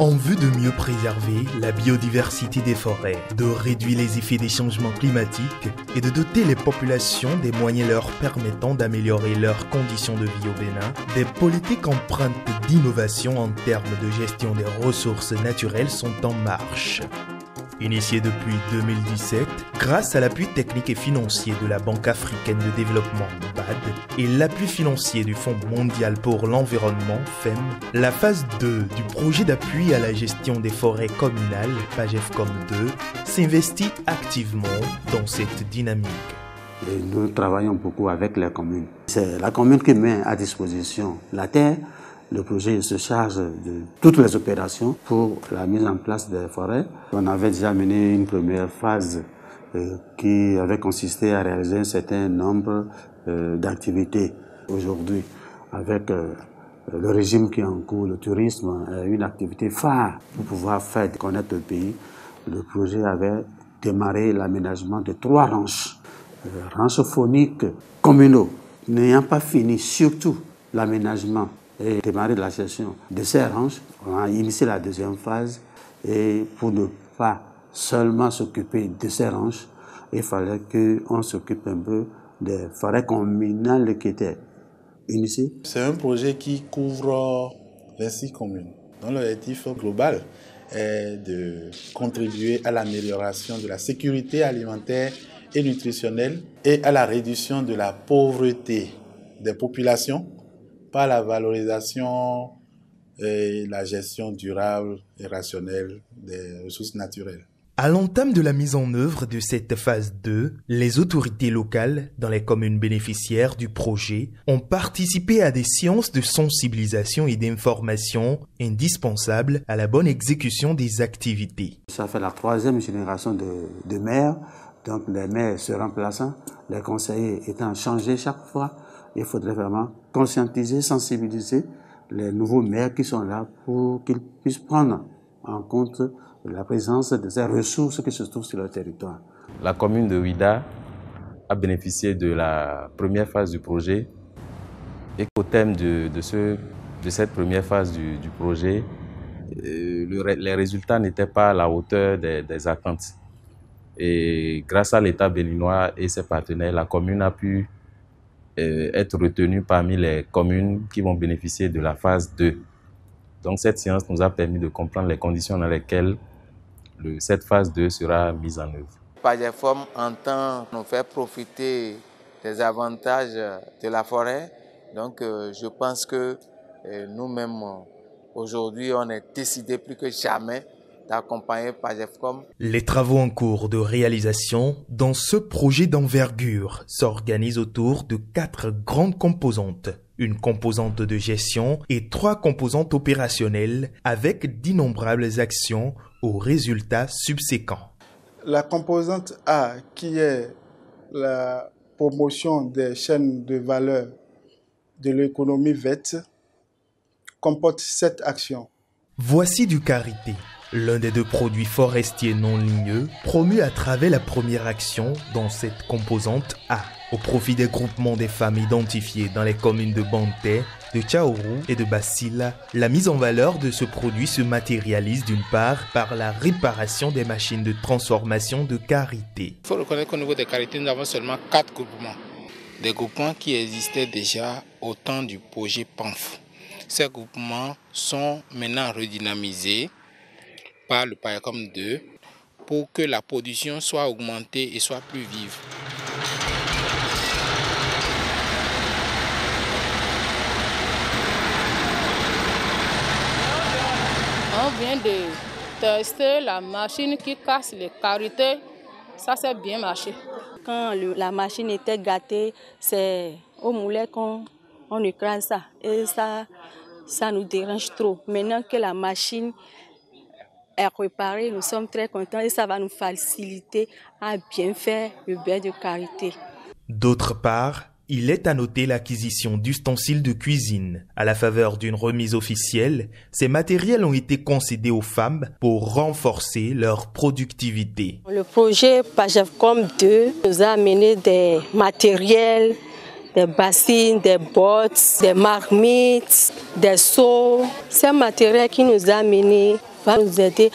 En vue de mieux préserver la biodiversité des forêts, de réduire les effets des changements climatiques et de doter les populations des moyens leur permettant d'améliorer leurs conditions de vie au Bénin, des politiques empreintes d'innovation en termes de gestion des ressources naturelles sont en marche. Initié depuis 2017, grâce à l'appui technique et financier de la Banque africaine de développement (BAD) et l'appui financier du Fonds mondial pour l'environnement (FEM), la phase 2 du projet d'appui à la gestion des forêts communales (PAGEFCOM 2) s'investit activement dans cette dynamique. Et nous travaillons beaucoup avec les communes. C'est la commune qui met à disposition la terre. Le projet se charge de toutes les opérations pour la mise en place des forêts. On avait déjà mené une première phase qui avait consisté à réaliser un certain nombre d'activités. Aujourd'hui, avec le régime qui est en cours, le tourisme est une activité phare pour pouvoir faire connaître le pays. Le projet avait démarré l'aménagement de 3 ranchs fauniques communaux. N'ayant pas fini surtout l'aménagement et démarrer la gestion de ces ranchs, on a initié la deuxième phase et pour ne pas seulement s'occuper de ces ranchs, il fallait qu'on s'occupe un peu des forêts communales qui étaient initiées. C'est un projet qui couvre 26 communes, dont l'objectif global est de contribuer à l'amélioration de la sécurité alimentaire et nutritionnelle et à la réduction de la pauvreté des populations par la valorisation et la gestion durable et rationnelle des ressources naturelles. À l'entame de la mise en œuvre de cette phase 2, les autorités locales dans les communes bénéficiaires du projet ont participé à des séances de sensibilisation et d'information indispensables à la bonne exécution des activités. Ça fait la 3e génération de maires, donc les maires se remplaçant, les conseillers étant changés chaque fois. Il faudrait vraiment conscientiser, sensibiliser les nouveaux maires qui sont là pour qu'ils puissent prendre en compte la présence de ces ressources qui se trouvent sur leur territoire. La commune de Ouida a bénéficié de la première phase du projet et au thème de cette première phase du projet, les résultats n'étaient pas à la hauteur des attentes. Et grâce à l'État béninois et ses partenaires, la commune a pu être retenue parmi les communes qui vont bénéficier de la phase 2. Donc cette séance nous a permis de comprendre les conditions dans lesquelles cette phase 2 sera mise en œuvre. PAGEFCOM entend nous faire profiter des avantages de la forêt. Donc je pense que nous-mêmes, aujourd'hui, on est décidé plus que jamais d'accompagner PAGEFCOM. Les travaux en cours de réalisation dans ce projet d'envergure s'organisent autour de 4 grandes composantes. Une composante de gestion et 3 composantes opérationnelles avec d'innombrables actions aux résultats subséquents. La composante A, qui est la promotion des chaînes de valeur de l'économie verte, comporte 7 actions. Voici du karité, l'un des 2 produits forestiers non ligneux promus à travers la première action dans cette composante A, au profit des groupements des femmes identifiées dans les communes de Banté, de Tchaourou et de Basila. La mise en valeur de ce produit se matérialise d'une part par la réparation des machines de transformation de karité. Il faut reconnaître qu'au niveau des karités, nous avons seulement 4 groupements. Des groupements qui existaient déjà au temps du projet PANF. Ces groupements sont maintenant redynamisés par le PAGEFCOM 2 pour que la production soit augmentée et soit plus vive. On vient de tester la machine qui casse les karités. Ça s'est bien marché. Quand la machine était gâtée, c'est au moulet qu'on écrase ça. Et ça nous dérange trop. Maintenant que la machine est réparée, nous sommes très contents et ça va nous faciliter à bien faire le beurre de karité. D'autre part, il est à noter l'acquisition d'ustensiles de cuisine. À la faveur d'une remise officielle, ces matériels ont été concédés aux femmes pour renforcer leur productivité. Le projet PAGEVCOM 2 nous a amené des matériels, des bassines, des bottes, des marmites, des seaux. Ces matériels qui nous a amenés vont nous aider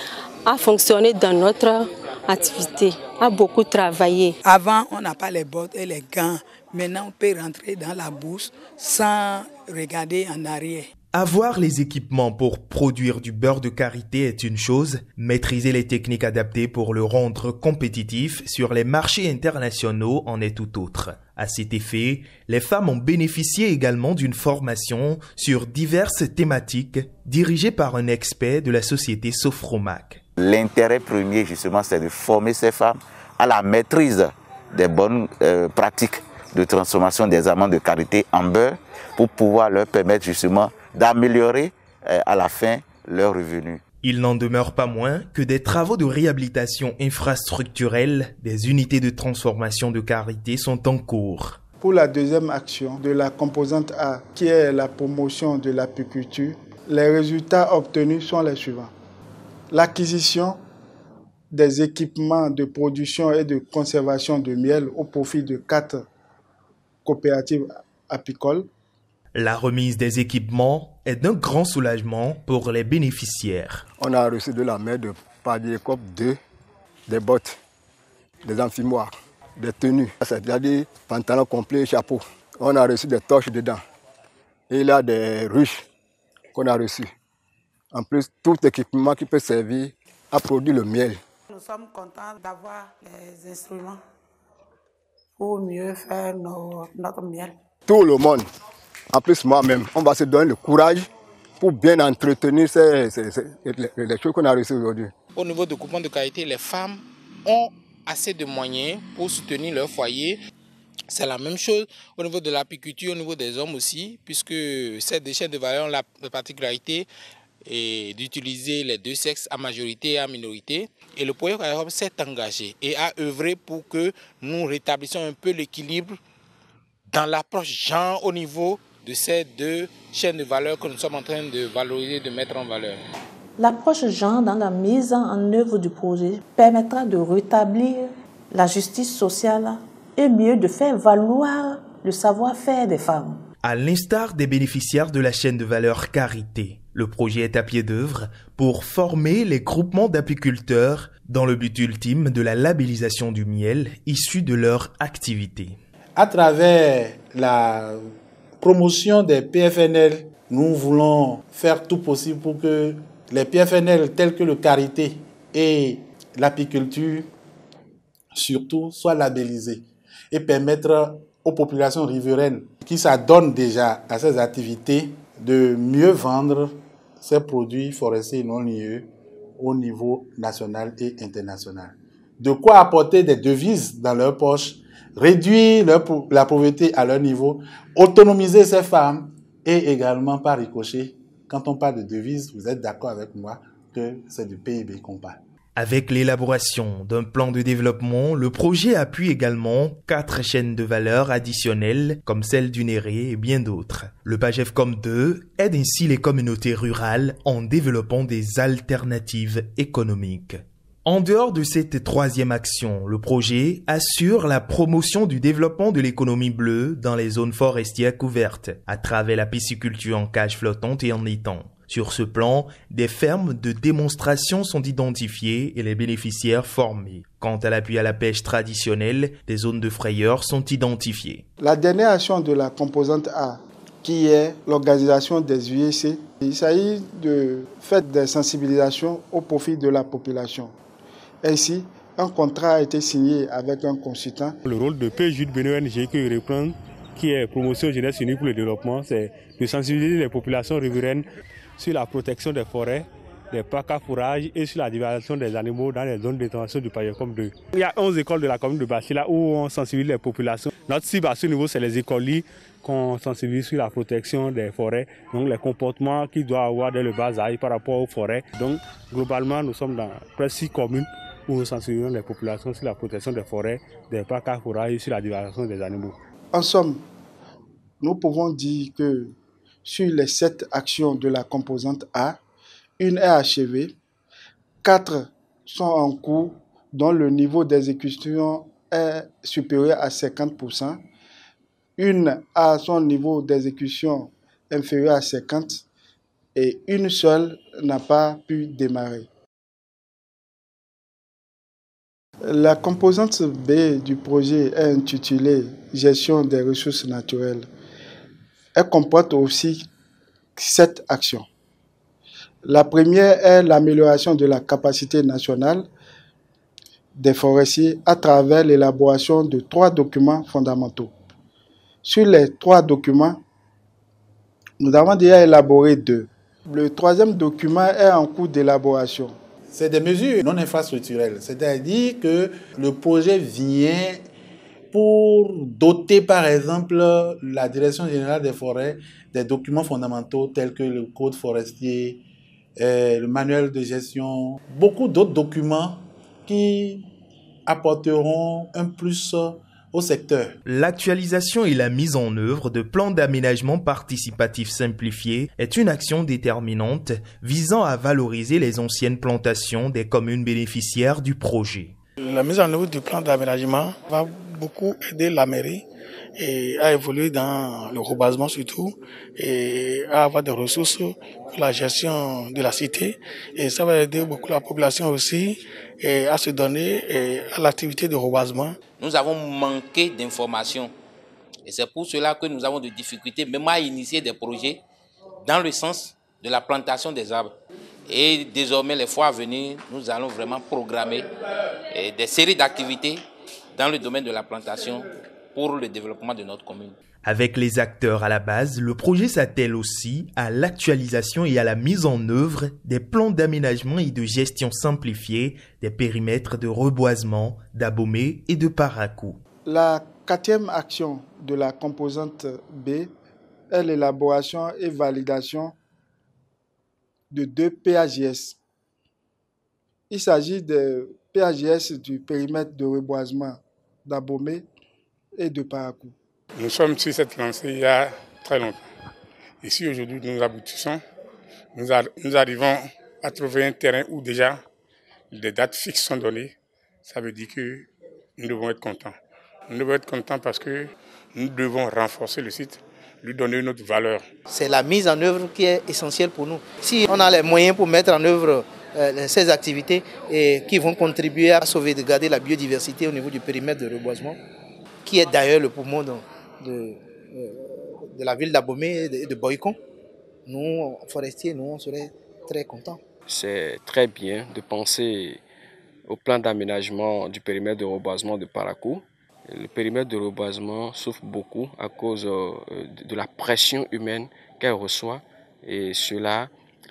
à fonctionner dans notre activité, à beaucoup travailler. Avant, on n'a pas les bottes et les gants. Maintenant, on peut rentrer dans la bourse sans regarder en arrière. Avoir les équipements pour produire du beurre de karité est une chose, maîtriser les techniques adaptées pour le rendre compétitif sur les marchés internationaux en est tout autre. À cet effet, les femmes ont bénéficié également d'une formation sur diverses thématiques dirigée par un expert de la société Sofromac. L'intérêt premier, justement, c'est de former ces femmes à la maîtrise des bonnes pratiques de transformation des amandes de karité en beurre pour pouvoir leur permettre justement d'améliorer à la fin leurs revenus. Il n'en demeure pas moins que des travaux de réhabilitation infrastructurelle des unités de transformation de karité sont en cours. Pour la deuxième action de la composante A, qui est la promotion de l'apiculture, les résultats obtenus sont les suivants. L'acquisition des équipements de production et de conservation de miel au profit de 4 coopératives apicoles. La remise des équipements est d'un grand soulagement pour les bénéficiaires. On a reçu de la main de PAGEVCOM 2 des bottes, des amphiboires, des tenues, c'est-à-dire pantalons complets et chapeaux. On a reçu des torches dedans. Et il y a des ruches qu'on a reçues. En plus, tout équipement qui peut servir à produire le miel. Nous sommes contents d'avoir les instruments pour mieux faire notre miel. Tout le monde, en plus moi-même, on va se donner le courage pour bien entretenir les choses qu'on a reçues aujourd'hui. Au niveau du groupement de karité, les femmes ont assez de moyens pour soutenir leur foyer. C'est la même chose au niveau de l'apiculture, au niveau des hommes aussi, puisque ces chaînes de valeur ont la particularité d'utiliser les deux sexes à majorité et à minorité. Et le projet PAGEVCOM s'est engagé et a œuvré pour que nous rétablissions un peu l'équilibre dans l'approche genre au niveau de ces deux chaînes de valeur que nous sommes en train de valoriser, de mettre en valeur. L'approche genre dans la mise en œuvre du projet permettra de rétablir la justice sociale et mieux de faire valoir le savoir-faire des femmes. À l'instar des bénéficiaires de la chaîne de valeur karité, le projet est à pied d'œuvre pour former les groupements d'apiculteurs dans le but ultime de la labellisation du miel issu de leur activité. À travers la promotion des PFNL, nous voulons faire tout possible pour que les PFNL tels que le karité et l'apiculture surtout soient labellisés et permettre aux populations riveraines qui s'adonnent déjà à ces activités de mieux vendre ces produits forestiers non liés au niveau national et international. De quoi apporter des devises dans leur poche, réduire la pauvreté à leur niveau, autonomiser ces femmes et également par ricochet, quand on parle de devises, vous êtes d'accord avec moi que c'est du PIB qu'on parle. Avec l'élaboration d'un plan de développement, le projet appuie également 4 chaînes de valeur additionnelles comme celle du Néré et bien d'autres. Le PAGEVCOM 2 aide ainsi les communautés rurales en développant des alternatives économiques. En dehors de cette troisième action, le projet assure la promotion du développement de l'économie bleue dans les zones forestières couvertes à travers la pisciculture en cage flottante et en étang. Sur ce plan, des fermes de démonstration sont identifiées et les bénéficiaires formés. Quant à l'appui à la pêche traditionnelle, des zones de frayeur sont identifiées. La dernière action de la composante A, qui est l'organisation des UEC, il s'agit de faire des sensibilisations au profit de la population. Ainsi, un contrat a été signé avec un consultant. Le rôle de PJ de Beno ONG que je reprends, qui est Promotion Jeunesse Unie pour le Développement, c'est de sensibiliser les populations riveraines sur la protection des forêts, des parcs à fourrage et sur la diversification des animaux dans les zones d'intervention du PAGEVCOM 2. Il y a 11 écoles de la commune de Bachila où on sensibilise les populations. Notre cible à ce niveau, c'est les écoliers qu'on sensibilise sur la protection des forêts, donc les comportements qu'ils doivent avoir dès le bas âge par rapport aux forêts. Donc globalement, nous sommes dans presque 6 communes où nous sensibilisons les populations sur la protection des forêts, des parcs à fourrage et sur la diversification des animaux. En somme, nous pouvons dire que sur les 7 actions de la composante A, une est achevée, 4 sont en cours, dont le niveau d'exécution est supérieur à 50%, une a son niveau d'exécution inférieur à 50% et une seule n'a pas pu démarrer. La composante B du projet est intitulée « Gestion des ressources naturelles ». Elle comporte aussi 7 actions. La première est l'amélioration de la capacité nationale des forestiers à travers l'élaboration de 3 documents fondamentaux. Sur les 3 documents, nous avons déjà élaboré 2. Le 3e document est en cours d'élaboration. C'est des mesures non infrastructurelles, c'est-à-dire que le projet vient pour doter par exemple la Direction générale des forêts des documents fondamentaux tels que le code forestier, le manuel de gestion, beaucoup d'autres documents qui apporteront un plus au secteur. L'actualisation et la mise en œuvre de plans d'aménagement participatif simplifiés est une action déterminante visant à valoriser les anciennes plantations des communes bénéficiaires du projet. La mise en œuvre du plan d'aménagement va beaucoup aider la mairie à évoluer dans le rebasement surtout et à avoir des ressources pour la gestion de la cité. Et ça va aider beaucoup la population aussi à se donner à l'activité de rebasement. Nous avons manqué d'informations et c'est pour cela que nous avons des difficultés même à initier des projets dans le sens de la plantation des arbres. Et désormais, les fois à venir, nous allons vraiment programmer des séries d'activités dans le domaine de la plantation pour le développement de notre commune. Avec les acteurs à la base, le projet s'attelle aussi à l'actualisation et à la mise en œuvre des plans d'aménagement et de gestion simplifiés des périmètres de reboisement, d'Abomey et de Parakou. La 4e action de la composante B est l'élaboration et validation de 2 PAJS. Il s'agit des PAJS du périmètre de reboisement d'Abomey et de Parakou. Nous sommes sur cette lancée il y a très longtemps. Ici aujourd'hui nous aboutissons, nous arrivons à trouver un terrain où déjà des dates fixes sont données. Ça veut dire que nous devons être contents. Nous devons être contents parce que nous devons renforcer le site, lui donner une autre valeur. C'est la mise en œuvre qui est essentielle pour nous. Si on a les moyens pour mettre en œuvre ces activités qui vont contribuer à sauvegarder la biodiversité au niveau du périmètre de reboisement, qui est d'ailleurs le poumon de la ville d'Abomey et de Boycon, nous, forestiers, nous, on serait très contents. C'est très bien de penser au plan d'aménagement du périmètre de reboisement de Parakou. Le périmètre de reboisement souffre beaucoup à cause de la pression humaine qu'elle reçoit et cela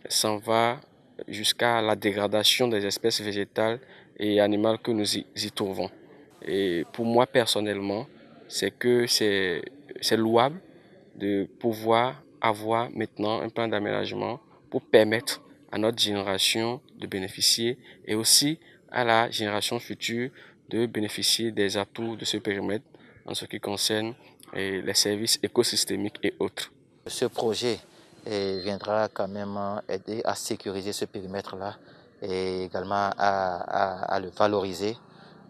s'en va jusqu'à la dégradation des espèces végétales et animales que nous y trouvons. Et pour moi personnellement, c'est louable de pouvoir avoir maintenant un plan d'aménagement pour permettre à notre génération de bénéficier et aussi à la génération future de bénéficier des atouts de ce périmètre en ce qui concerne les services écosystémiques et autres. Ce projet viendra quand même aider à sécuriser ce périmètre-là et également à le valoriser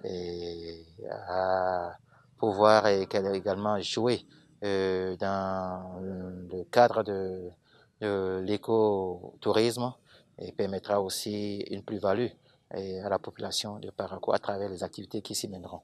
et à pouvoir également jouer dans le cadre de l'écotourisme et permettra aussi une plus-value à la population de Parakou à travers les activités qui s'y mèneront.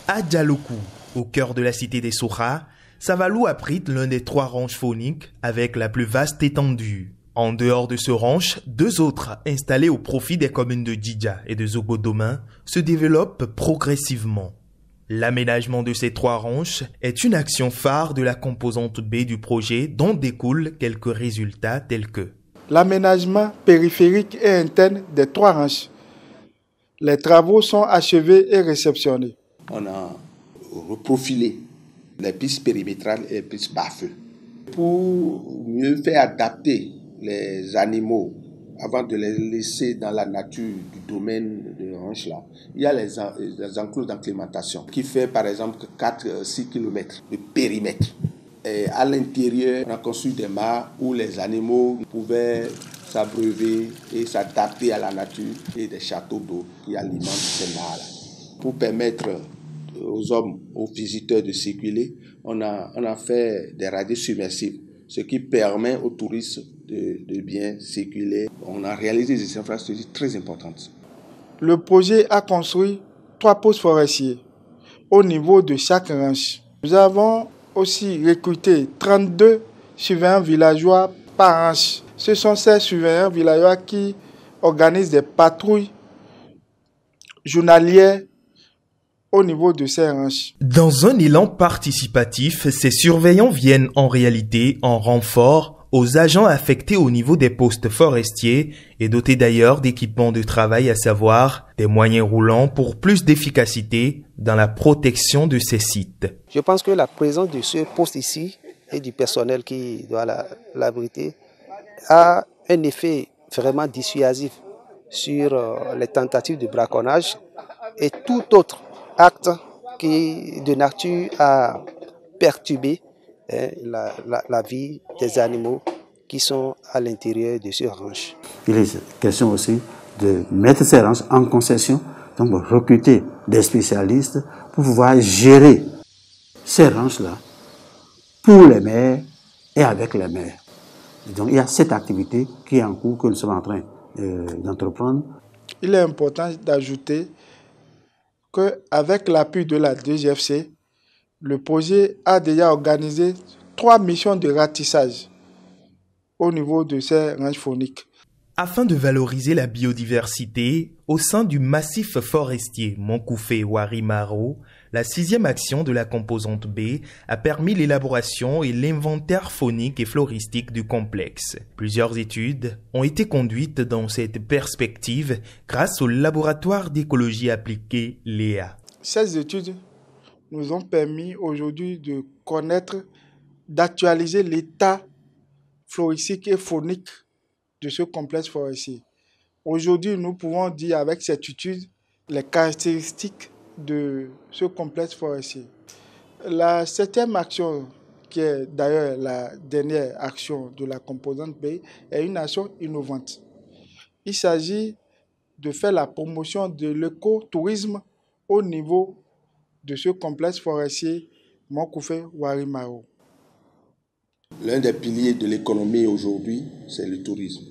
À Dialokou, au cœur de la cité des Soura, Savalou abrite l'un des 3 ranchs fauniques avec la plus vaste étendue. En dehors de ce ranch, 2 autres, installés au profit des communes de Djidja et de Zogodomain, se développent progressivement. L'aménagement de ces 3 ranchs est une action phare de la composante B du projet dont découlent quelques résultats tels que l'aménagement périphérique et interne des 3 ranchs. Les travaux sont achevés et réceptionnés. On a reprofilé les pistes périmétrales et les pistes bas-feu pour mieux faire adapter les animaux avant de les laisser dans la nature du domaine de ranch là, il y a les enclos d'acclimatation qui fait par exemple 4-6 km de périmètre. Et à l'intérieur, on a construit des mares où les animaux pouvaient s'abreuver et s'adapter à la nature et des châteaux d'eau qui alimentent ces mares là. Pour permettre aux hommes, aux visiteurs de circuler, on a fait des radiers submersibles, ce qui permet aux touristes de bien circuler. On a réalisé des infrastructures très importantes. Le projet a construit 3 postes forestiers au niveau de chaque ranch. Nous avons aussi recruté 32 surveillants villageois par ranch. Ce sont ces surveillants villageois qui organisent des patrouilles journalières au niveau de ces ranchs. Dans un élan participatif, ces surveillants viennent en réalité en renfort aux agents affectés au niveau des postes forestiers et dotés d'ailleurs d'équipements de travail, à savoir des moyens roulants pour plus d'efficacité dans la protection de ces sites. Je pense que la présence de ce poste ici et du personnel qui doit l'abriter a un effet vraiment dissuasif sur les tentatives de braconnage et tout autre acte qui de nature à perturber la vie des animaux qui sont à l'intérieur de ce ranch. Il est question aussi de mettre ces ranchs en concession, donc recruter des spécialistes pour pouvoir gérer ces ranchs-là pour les maires et avec les maires. Donc il y a cette activité qui est en cours, que nous sommes en train d'entreprendre. Il est important d'ajouter qu'avec l'appui de la DGFC, le projet a déjà organisé 3 missions de ratissage au niveau de ces ranchs fauniques. Afin de valoriser la biodiversité, au sein du massif forestier Monkoufé-Warimaro, la 6e action de la composante B a permis l'élaboration et l'inventaire faunique et floristique du complexe. Plusieurs études ont été conduites dans cette perspective grâce au laboratoire d'écologie appliquée LEA. Ces études nous ont permis aujourd'hui de connaître, d'actualiser l'état floristique et faunique de ce complexe forestier. Aujourd'hui, nous pouvons dire avec certitude les caractéristiques de ce complexe forestier. La 7e action, qui est d'ailleurs la dernière action de la composante B, est une action innovante. Il s'agit de faire la promotion de l'écotourisme au niveau de ce complexe forestier Monkoufé-Warimaro. L'un des piliers de l'économie aujourd'hui, c'est le tourisme.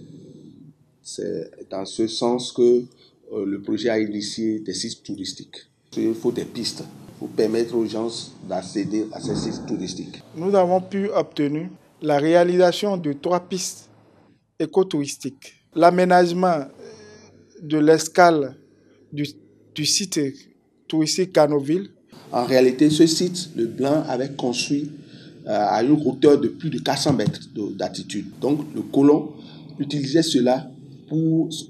C'est dans ce sens que le projet a initié des sites touristiques. Il faut des pistes pour permettre aux gens d'accéder à ces sites touristiques. Nous avons pu obtenir la réalisation de 3 pistes écotouristiques. L'aménagement de l'escale du site touristique Canoville. En réalité, ce site, le Blanc avait construit à une hauteur de plus de 400 mètres d'altitude. Donc le colon utilisait cela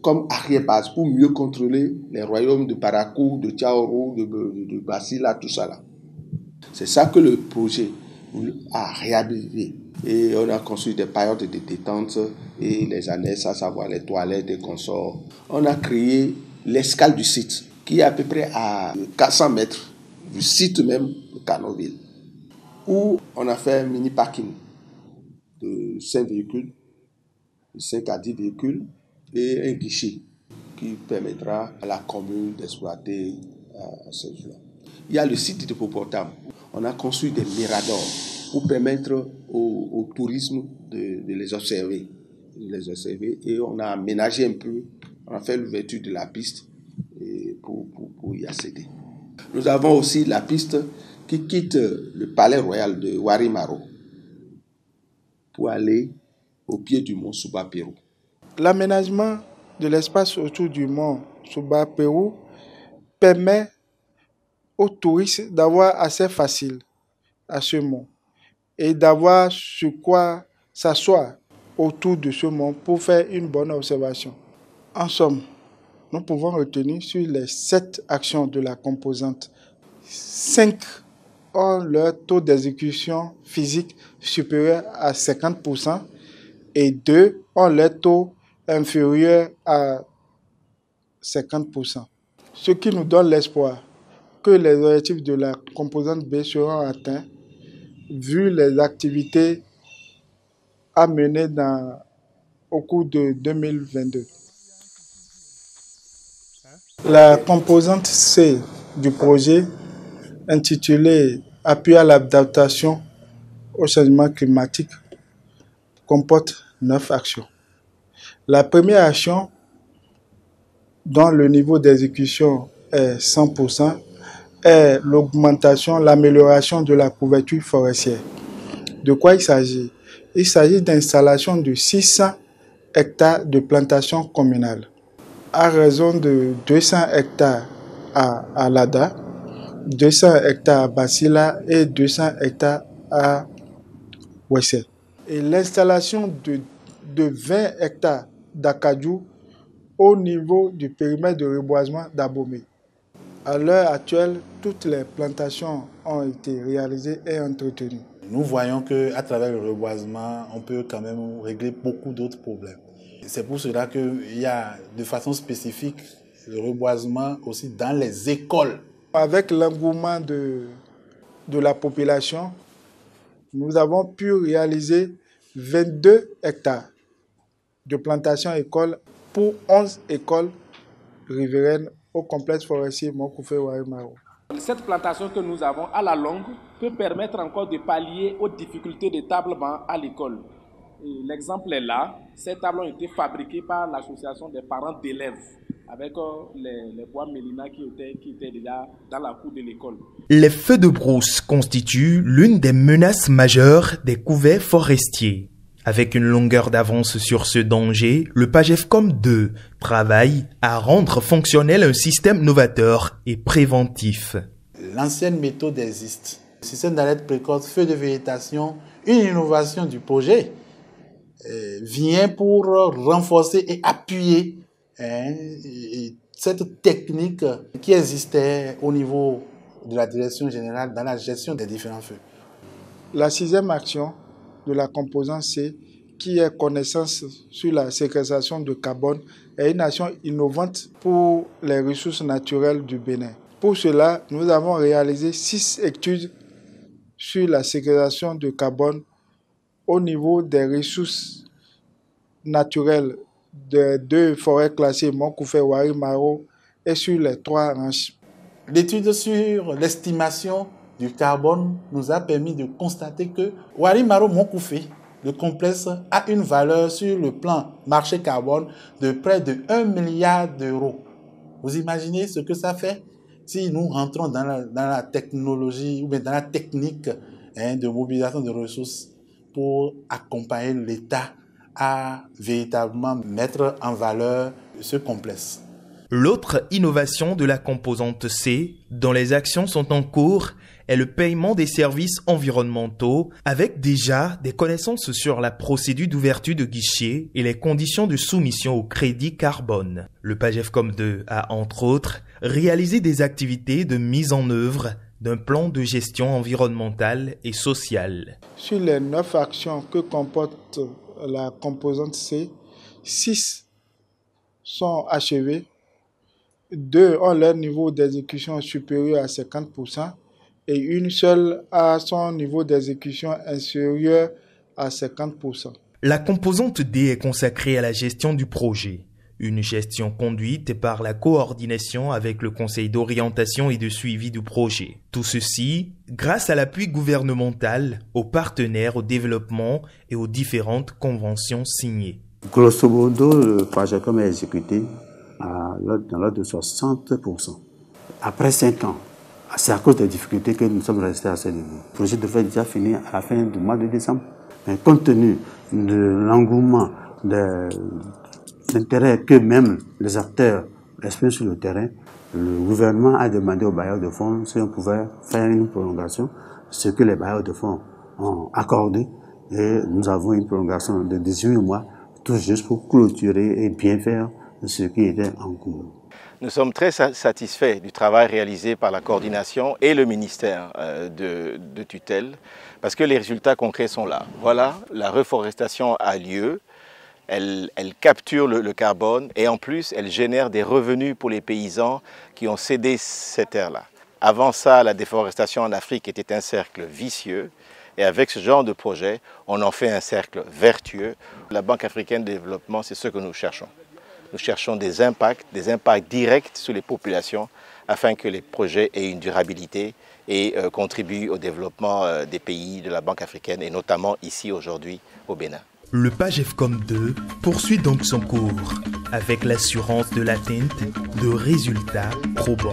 comme arrière-base pour mieux contrôler les royaumes de Parakou, de Tiaourou, de Basila, tout ça là. C'est ça que le projet a réhabilité. Et on a construit des périodes de détente et les annexes, à savoir les toilettes et consorts. On a créé l'escale du site, qui est à peu près à 400 mètres du site même de Canoville, où on a fait un mini parking de 5 véhicules, de 5 à 10 véhicules, et un guichet qui permettra à la commune d'exploiter ce jour. Il y a le site de Popotam. On a construit des miradors pour permettre au tourisme de les observer. Et on a aménagé un peu, on a fait l'ouverture de la piste pour y accéder. Nous avons aussi la piste qui quitte le palais royal de Warimaro pour aller au pied du mont Souba-Pérou. L'aménagement de l'espace autour du mont Souba-Pérou permet aux touristes d'avoir accès facile à ce mont et d'avoir sur quoi s'asseoir autour de ce mont pour faire une bonne observation. En somme, nous pouvons retenir sur les 7 actions de la composante, 5 ont leur taux d'exécution physique supérieur à 50% et 2 ont leur taux inférieur à 50%. Ce qui nous donne l'espoir que les objectifs de la composante B seront atteints vu les activités à mener au cours de 2022. La composante C du projet, intitulée « Appui à l'adaptation au changement climatique », comporte 9 actions. La première action, dont le niveau d'exécution est 100%, est l'augmentation, l'amélioration de la couverture forestière. De quoi il s'agit? Il s'agit d'installation de 600 hectares de plantations communales, à raison de 200 hectares à Lada, 200 hectares à Basila et 200 hectares à Wessé. Et l'installation de 20 hectares d'Akadjou au niveau du périmètre de reboisement d'Abomey. À l'heure actuelle, toutes les plantations ont été réalisées et entretenues. Nous voyons qu'à travers le reboisement, on peut quand même régler beaucoup d'autres problèmes. C'est pour cela qu'il y a de façon spécifique le reboisement aussi dans les écoles. Avec l'engouement de la population, nous avons pu réaliser 22 hectares de plantations écoles pour 11 écoles riveraines au complexe forestier Mokoufé-Warimaro. Cette plantation que nous avons à la longue peut permettre encore de pallier aux difficultés d'établement à l'école. L'exemple est là. Ces tables ont été fabriquées par l'association des parents d'élèves avec les bois mélina qui étaient déjà dans la cour de l'école. Les feux de brousse constituent l'une des menaces majeures des couvets forestiers. Avec une longueur d'avance sur ce danger, le PAGEFCOM 2 travaille à rendre fonctionnel un système novateur et préventif. L'ancienne méthode existe. Le système d'alerte précoce, feu de végétation, une innovation du projet vient pour renforcer et appuyer cette technique qui existait au niveau de la direction générale dans la gestion des différents feux. La 6e action de la composante C, qui est connaissance sur la séquestration de carbone, est une action innovante pour les ressources naturelles du Bénin. Pour cela, nous avons réalisé 6 études sur la séquestration de carbone au niveau des ressources naturelles de 2 forêts classées, Mokoufé-Warimaro, et sur les 3 ranches. L'étude sur l'estimation du carbone nous a permis de constater que Warimaro-Mokoufé, le complexe, a une valeur sur le plan marché carbone de près de 1 milliard d'euros. Vous imaginez ce que ça fait si nous rentrons dans la technologie ou bien dans la technique de mobilisation de ressources pour accompagner l'État à véritablement mettre en valeur ce complexe. L'autre innovation de la composante C, dont les actions sont en cours, est le paiement des services environnementaux avec déjà des connaissances sur la procédure d'ouverture de guichet et les conditions de soumission au crédit carbone. Le PAGEFCOM 2 a entre autres réalisé des activités de mise en œuvre d'un plan de gestion environnementale et sociale. Sur les 9 actions que comporte la composante C, 6 sont achevées, 2 ont leur niveau d'exécution supérieur à 50%, et une seule a son niveau d'exécution inférieur à 50%. La composante D est consacrée à la gestion du projet, une gestion conduite par la coordination avec le Conseil d'orientation et de suivi du projet. Tout ceci grâce à l'appui gouvernemental, aux partenaires au développement et aux différentes conventions signées. Grosso modo, le PAGEFCOM est exécuté dans l'ordre de 60%. Après 5 ans, c'est à cause des difficultés que nous sommes restés à ce niveau. Le projet devait déjà finir à la fin du mois de décembre. Mais compte tenu de l'engouement, de l'intérêt que même les acteurs expriment sur le terrain, le gouvernement a demandé aux bailleurs de fonds si on pouvait faire une prolongation, ce que les bailleurs de fonds ont accordé. Et nous avons une prolongation de 18 mois, tout juste pour clôturer et bien faire ce qui était en cours. Nous sommes très satisfaits du travail réalisé par la coordination et le ministère de tutelle parce que les résultats concrets sont là. Voilà, la reforestation a lieu elle capture le carbone et en plus, elle génère des revenus pour les paysans qui ont cédé ces terres-là. Avant ça, la déforestation en Afrique était un cercle vicieux. Et avec ce genre de projet, on en fait un cercle vertueux. La Banque africaine de développement, c'est ce que nous cherchons. Nous cherchons des impacts directs sur les populations afin que les projets aient une durabilité et contribuent au développement des pays de la Banque africaine et notamment ici aujourd'hui au Bénin. Le PAGEFCOM 2 poursuit donc son cours avec l'assurance de l'atteinte de résultats probants.